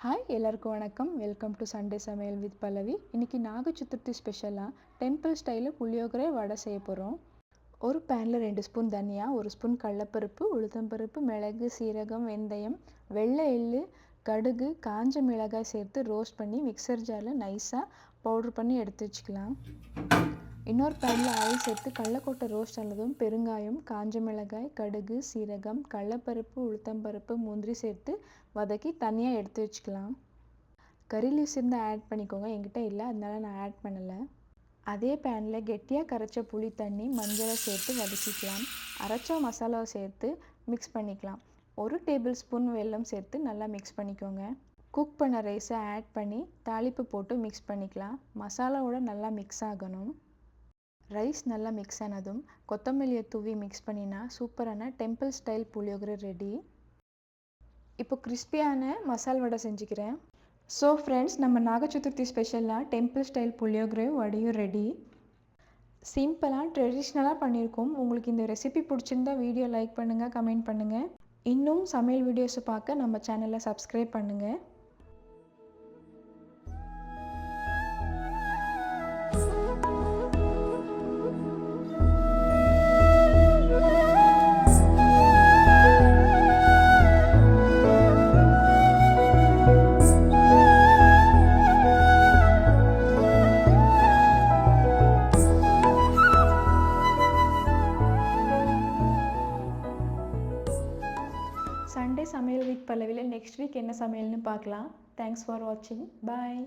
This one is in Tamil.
ஹாய் எல்லாருக்கும் வணக்கம். வெல்கம் டு சண்டே சமையல் வித் பல்லவி. இன்றைக்கி நாக சதுர்த்தி ஸ்பெஷலாக டெம்பிள் ஸ்டைலில் புளியோகரை வடை செய்ய போகிறோம். ஒரு பேனில் 2 ஸ்பூன் தனியா, 1 ஸ்பூன் கடலைப்பருப்பு, உளுத்தம்பருப்பு, மிளகு, சீரகம், வெந்தயம், வெள்ளை எள்ளு, கடுகு, காஞ்ச மிளகாய் சேர்த்து ரோஸ்ட் பண்ணி மிக்சர் ஜாரில் நைஸாக பவுட்ரு பண்ணி எடுத்து வச்சுக்கலாம். இன்னொரு பேனில் ஆயில் சேர்த்து கடலைக்கொட்டை ரோஸ்ட் ஆனதும் பெருங்காயம், காஞ்ச மிளகாய், கடுகு, சீரகம், கடலைப்பருப்பு, உளுத்தம்பருப்பு, முந்திரி சேர்த்து வதக்கி தனியாக எடுத்து வச்சுக்கலாம். கறி லீவ்ஸ் இருந்தால் ஆட் பண்ணிக்கோங்க, என்கிட்ட இல்லை அதனால நான் ஆட் பண்ணலை. அதே பேனில் கெட்டியாக கரைச்ச புளி தண்ணி, மஞ்சளை சேர்த்து வதக்கிக்கலாம். அரைச்ச மசாலாவை சேர்த்து மிக்ஸ் பண்ணிக்கலாம். 1 டேபிள் ஸ்பூன் வெல்லம் சேர்த்து நல்லா மிக்ஸ் பண்ணிக்கோங்க. குக் பண்ண ரைஸை ஆட் பண்ணி தாளிப்பு போட்டு மிக்ஸ் பண்ணிக்கலாம். மசாலாவோட நல்லா மிக்ஸ் ஆகணும். ரைஸ் நல்லா மிக்ஸ் ஆனதும் கொத்தமல்லியை தூவி மிக்ஸ் பண்ணினா சூப்பரான டெம்பிள் ஸ்டைல் புளியோகரை ரெடி. இப்போ கிறிஸ்பியான மசால் வடை செஞ்சுக்கிறேன். ஸோ ஃப்ரெண்ட்ஸ், நம்ம நாக சதுர்த்தி ஸ்பெஷலாக டெம்பிள் ஸ்டைல் புளியோகரை வடையும் ரெடி. சிம்பிளாக ட்ரெடிஷ்னலாக பண்ணியிருக்கோம். உங்களுக்கு இந்த ரெசிபி பிடிச்சிருந்தா வீடியோ லைக் பண்ணுங்கள், கமெண்ட் பண்ணுங்கள். இன்னும் சமையல் வீடியோஸை பார்க்க நம்ம சேனலை சப்ஸ்கிரைப் பண்ணுங்கள். சண்டே சமையல் வித் பல்லவியில் நெக்ஸ்ட் வீக் என்ன சமையல்னு பார்க்கலாம். தேங்க்ஸ் ஃபார் வாட்சிங். பாய்.